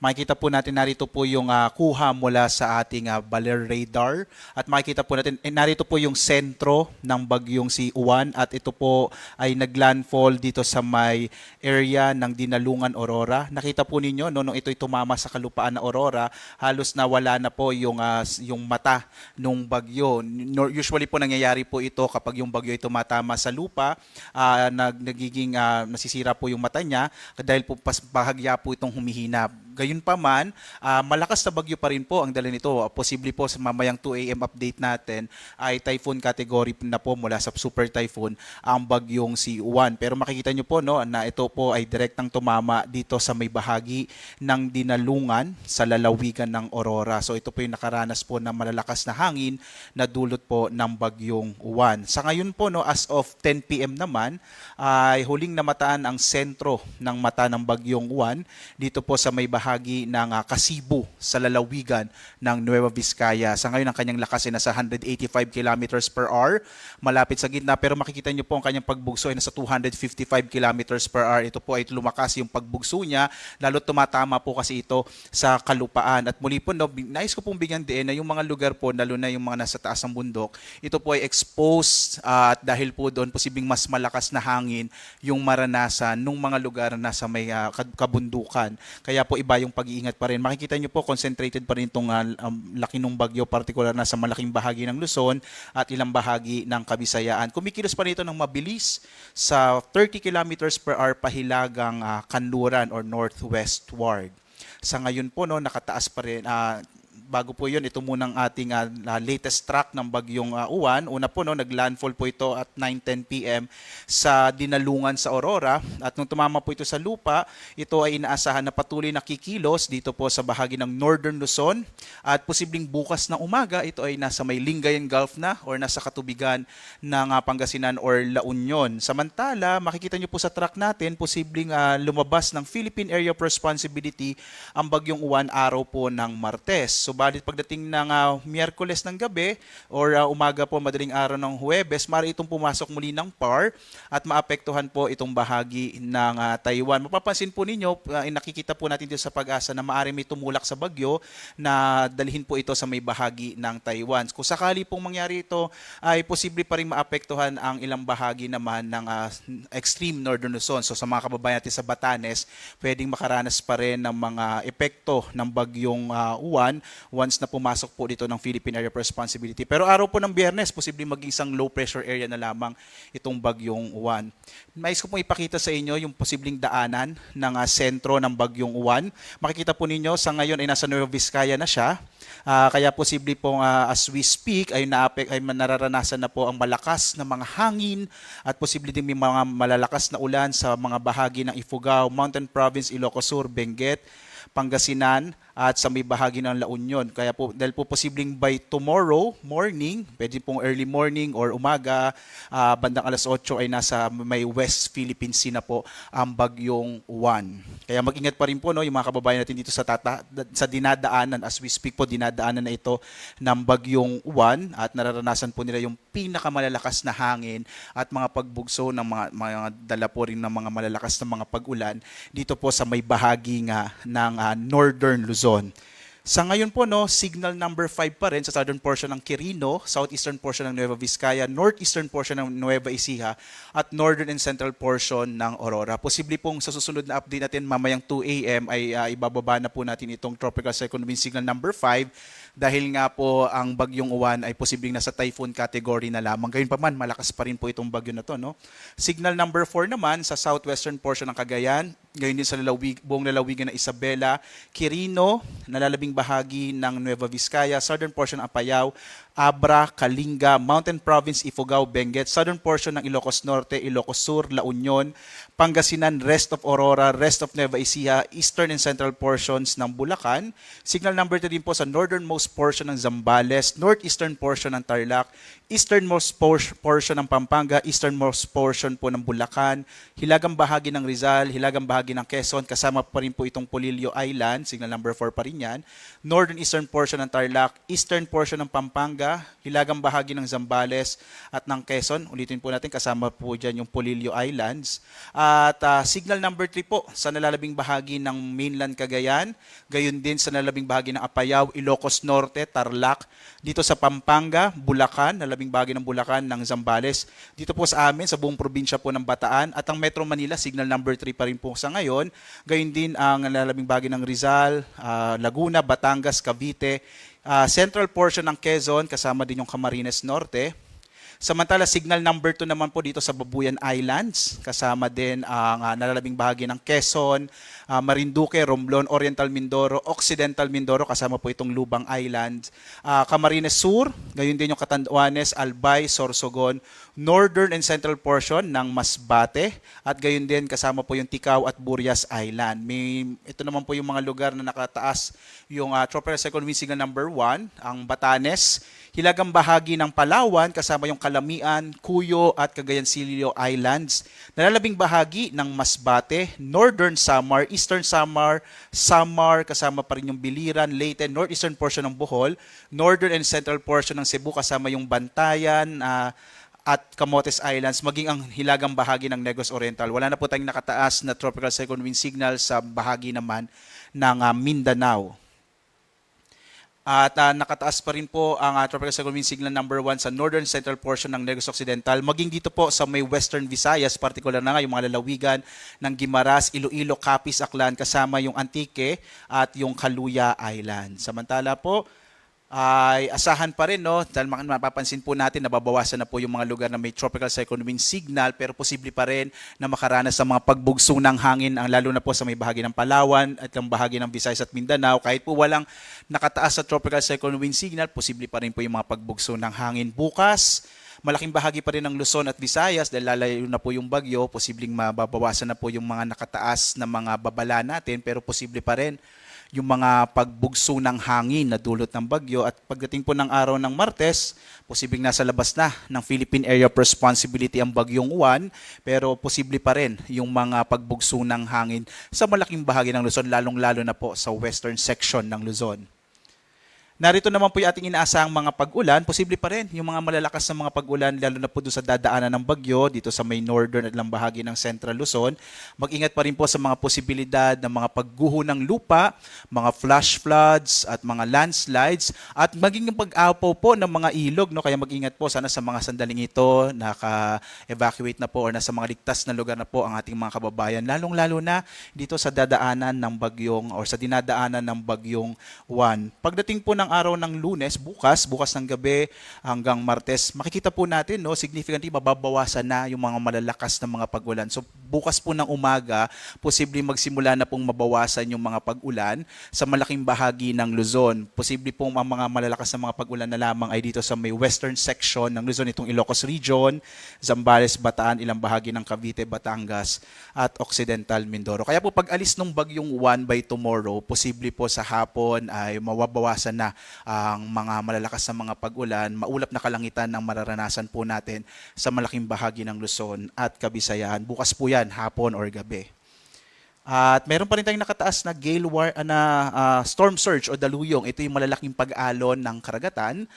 Makikita po natin narito po yung kuha mula sa ating Baler radar at makikita po natin narito po yung sentro ng bagyong si Uwan at ito po ay naglandfall dito sa may area ng Dinalungan Aurora. Nakita po ninyo nung ito'y tumama sa kalupaan na Aurora, halos nawala na po yung mata nung bagyo. Usually po nangyayari po ito kapag yung bagyo ay tumatama sa lupa, nagiging nasisira po yung mata niya dahil po bahagya po itong humihina. Gayunpaman, malakas na bagyo pa rin po ang dala nito. Posible po sa mamayang 2 AM update natin ay typhoon category na po mula sa super typhoon ang bagyong si Uwan. Pero makikita nyo po no, na ito po ay direktang tumama dito sa may bahagi ng Dinalungan sa lalawigan ng Aurora. So ito po yung nakaranas po ng malalakas na hangin na dulot po ng bagyong Uwan. Sa ngayon po, no, as of 10 PM naman, ay huling namataan ang sentro ng mata ng bagyong Uwan dito po sa may bahagi ng Kasibu sa lalawigan ng Nueva Vizcaya. Sa ngayon, ang kanyang lakas ay nasa 185 kilometers per hour, malapit sa gitna, pero makikita nyo po ang kanyang pagbugso ay nasa 255 kilometers per hour. Ito po ay lumakas yung pagbugso niya, lalo tumatama po kasi ito sa kalupaan. At muli po, no, nais ko pong bigyan din na yung mga lugar po, lalo na yung mga nasa taas ng bundok, ito po ay exposed at dahil po doon, posibleng mas malakas na hangin yung maranasan nung mga lugar na sa may kabundukan. Kaya po iba yung pag-iingat pa rin. Makikita nyo po, concentrated pa rin itong laki ng bagyo, particular na sa malaking bahagi ng Luzon at ilang bahagi ng Kabisayaan. Kumikilos pa rin ito ng mabilis sa 30 kilometers per hour pahilagang kanluran or northwestward. Sa ngayon po, no, nakataas pa rin, bago po yun, ito munang ating latest track ng bagyong Uwan. Una po, no, naglandfall po ito at 9:10 PM sa Dinalungan sa Aurora. At nung tumama po ito sa lupa, ito ay inaasahan na patuloy na kikilos dito po sa bahagi ng Northern Luzon. At posibleng bukas na umaga, ito ay nasa may Lingayen Gulf na or nasa katubigan ng Pangasinan or La Union. Samantala, makikita nyo po sa track natin, posibleng lumabas ng Philippine Area of Responsibility ang bagyong Uwan araw po ng Martes. So, balit pagdating ng Miyerkules ng gabi or umaga po madaling araw ng Huwebes, maaari itong pumasok muli ng PAR at maapektuhan po itong bahagi ng Taiwan. Mapapansin po ninyo, nakikita po natin dito sa Pag-asa na maaari may tumulak sa bagyo na dalhin po ito sa may bahagi ng Taiwan. Kung sakali pong mangyari ito, ay posible pa rin maapektuhan ang ilang bahagi naman ng extreme Northern Luzon. So sa mga kababayan natin sa Batanes, pwedeng makaranas pa rin ng mga epekto ng bagyong Uwan once na pumasok po dito ng Philippine Area of Responsibility. Pero araw po ng Biyernes, posibleng maging isang low pressure area na lamang itong bagyong Uwan. Mais ko pong ipakita sa inyo yung posibleng daanan ng sentro ng bagyong Uwan. Makikita po ninyo sa ngayon ay nasa Nueva Vizcaya na siya. Kaya posible pong as we speak ay nararanasan na po ang malakas na mga hangin at posible din may mga malalakas na ulan sa mga bahagi ng Ifugao, Mountain Province, Ilocos Sur, Benguet, Pangasinan at sa may bahagi ng La Union. Kaya po, dahil po posibleng by tomorrow morning, pwede pong early morning or umaga, bandang alas 8 ay nasa may West Philippine Sea na po ang bagyong Uwan. Kaya mag-ingat pa rin po, no, yung mga kababayan natin dito sa dinadaanan, as we speak po, dinadaanan na ito ng bagyong Uwan at nararanasan po nila yung pinakamalalakas na hangin at mga pagbugso ng mga dala po rin ng mga malalakas na mga pag-ulan dito po sa may bahagi nga ng Northern Luzon. Sa ngayon po, no, signal number 5 pa rin sa southern portion ng Quirino, southeastern portion ng Nueva Vizcaya, northeastern portion ng Nueva Ecija, at northern and central portion ng Aurora. Posible pong sa susunod na update natin mamayang 2 AM ay ibababa na po natin itong tropical cyclone wind signal number 5 dahil nga po ang bagyong Uwan ay posibleng nasa typhoon category na lamang. Gayunpaman, malakas pa rin po itong bagyo na to, no? Signal number 4 naman sa southwestern portion ng Cagayan, gayon din sa buong lalawigan ng Isabela, Quirino, nalalabing bahagi ng Nueva Vizcaya, southern portion ng Apayao, Abra, Kalinga, Mountain Province, Ifugao, Benguet, southern portion ng Ilocos Norte, Ilocos Sur, La Union, Pangasinan, rest of Aurora, rest of Nueva Ecija, eastern and central portions ng Bulacan. Signal number 3 din po sa northernmost portion ng Zambales, northeastern portion ng Tarlac, easternmost portion ng Pampanga, easternmost portion po ng Bulacan, hilagang bahagi ng Rizal, hilagang bahagi ng Quezon, kasama pa rin po itong Polillo Island, signal number 4 pa rin yan, northern eastern portion ng Tarlac, eastern portion ng Pampanga, Pampanga, hilagang bahagi ng Zambales at ng Quezon. Ulitin po natin, kasama po dyan yung Polillo Islands. At signal number 3 po sa nalalabing bahagi ng mainland Cagayan, gayon din sa nalalabing bahagi ng Apayao, Ilocos Norte, Tarlac, dito sa Pampanga, Bulacan, nalalabing bahagi ng Bulacan, ng Zambales. Dito po sa amin, sa buong probinsya po ng Bataan, at ang Metro Manila, signal number 3 pa rin po sa ngayon. Gayon din ang nalalabing bahagi ng Rizal, Laguna, Batangas, Cavite, central portion ng Quezon, kasama din yung Camarines Norte. Samantala, signal number 2 naman po dito sa Babuyan Islands, kasama din ang nalalabing bahagi ng Quezon, Marinduque, Romblon, Oriental Mindoro, Occidental Mindoro, kasama po itong Lubang Islands, Camarines Sur, gayon din yung Catanduanes, Albay, Sorsogon, northern and central portion ng Masbate, at gayon din kasama po yung Ticao at Burias Island. Ito naman po yung mga lugar na nakataas yung tropical cyclone wind signal number 1, ang Batanes, hilagang bahagi ng Palawan, kasama yung Calamian, Cuyo at Cagayan Silio Islands, nalalabing bahagi ng Masbate, Northern Samar, Eastern Samar, Samar, kasama pa rin yung Biliran, Leyte, northeastern portion ng Bohol, northern and central portion ng Cebu, kasama yung Bantayan, at Camotes Islands, maging ang hilagang bahagi ng Negros Oriental. Wala na po tayong nakataas na tropical cyclone wind signal sa bahagi naman ng Mindanao. At nakataas pa rin po ang tropical cyclone wind signal number 1 sa northern central portion ng Negros Occidental, maging dito po sa may western Visayas, particular na nga yung mga lalawigan ng Guimaras, Iloilo, Capiz, Aklan, kasama yung Antique at yung Caluya Island. Samantala po, ay asahan pa rin, no? Dahil mapapansin po natin, nababawasan na po yung mga lugar na may tropical cyclone wind signal, pero posible pa rin na makaranas ng mga pagbugso ng hangin, lalo na po sa may bahagi ng Palawan at ang bahagi ng Visayas at Mindanao. Kahit po walang nakataas sa tropical cyclone wind signal, posible pa rin po yung mga pagbugso ng hangin bukas. Malaking bahagi pa rin ng Luzon at Visayas dahil lalayo na po yung bagyo, posibleng mababawasan na po yung mga nakataas na mga babala natin, pero posible pa rin yung mga pagbugso ng hangin na dulot ng bagyo. At pagdating po ng araw ng Martes, posibleng nasa labas na ng Philippine Area of Responsibility ang bagyong Juan, pero posible pa rin yung mga pagbugso ng hangin sa malaking bahagi ng Luzon, lalong-lalo na po sa western section ng Luzon. Narito naman po yung ating inaasahang mga pag-ulan. Posible pa rin yung mga malalakas na mga pag-ulan, lalo na po doon sa dadaanan ng bagyo dito sa may northern at ilang bahagi ng Central Luzon. Mag-ingat pa rin po sa mga posibilidad ng mga pagguho ng lupa, mga flash floods at mga landslides, at maging yung pag-apaw po ng mga ilog. No? Kaya mag-ingat po sana sa mga sandaling ito, naka-evacuate na po or nasa mga ligtas na lugar na po ang ating mga kababayan, lalong-lalo na dito sa dadaanan ng bagyong or sa dinadaanan ng bagyong Juan. Pagdating po ng araw ng Lunes, bukas ng gabi hanggang Martes, makikita po natin, no, significantly mababawasan na yung mga malalakas na mga pag-ulan. So bukas po ng umaga, posibleng magsimula na pong mabawasan yung mga pag-ulan sa malaking bahagi ng Luzon. Posible pong ang mga malalakas na mga pag-ulan na lamang ay dito sa may western section ng Luzon, itong Ilocos Region, Zambales, Bataan, ilang bahagi ng Cavite, Batangas at Occidental Mindoro. Kaya po pag alis ng bagyong Juan by tomorrow, posible po sa hapon ay mawabawasan na ang mga malalakas na mga pag-ulan, maulap na kalangitan ang mararanasan po natin sa malaking bahagi ng Luzon at Kabisayan. Bukas po yan, hapon or gabi. At meron pa rin tayong nakataas na storm surge o daluyong. Ito yung malalaking pag-alon ng karagatan,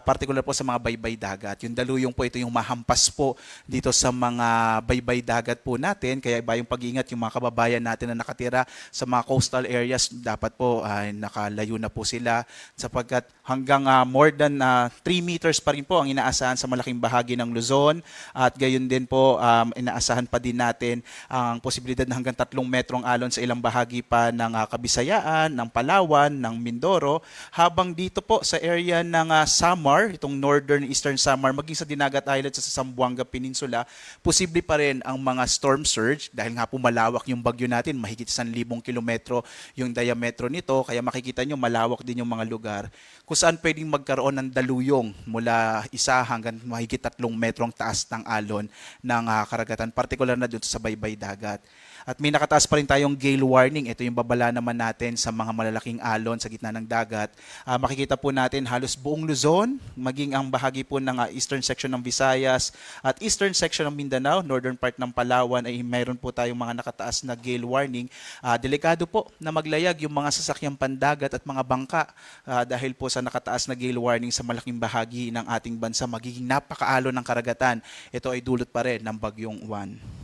particular po sa mga baybay dagat. Yung daluyong po, ito yung mahampas po dito sa mga baybay dagat po natin. Kaya iba yung pag-iingat, yung mga kababayan natin na nakatira sa mga coastal areas, dapat po nakalayo na po sila, sapagkat hanggang more than 3 meters pa rin po ang inaasahan sa malaking bahagi ng Luzon. At gayon din po, inaasahan pa din natin ang posibilidad na hanggang 3 metrong alon sa ilang bahagi pa ng Kabisayaan, ng Palawan, ng Mindoro, habang dito po sa area ng Samar, itong northern eastern Samar, maging sa Dinagat Island sa Zamboanga Peninsula, posible pa rin ang mga storm surge dahil nga po malawak yung bagyo natin, mahigit 1,000 kilometro yung diametro nito, kaya makikita nyo malawak din yung mga lugar kung saan pwedeng magkaroon ng daluyong mula 1 hanggang mahigit 3 metrong taas ng alon ng karagatan, particular na dito sa baybay dagat. At may nakataas pa rin tayong gale warning. Ito yung babala naman natin sa mga malalaking alon sa gitna ng dagat. Makikita po natin halos buong Luzon, maging ang bahagi po ng eastern section ng Visayas at eastern section ng Mindanao, northern part ng Palawan ay mayroon po tayong mga nakataas na gale warning. Delikado po na maglayag yung mga sasakyang pandagat at mga bangka dahil po sa nakataas na gale warning sa malaking bahagi ng ating bansa, magiging napakaalo ng karagatan. Ito ay dulot pa rin ng bagyong Juan.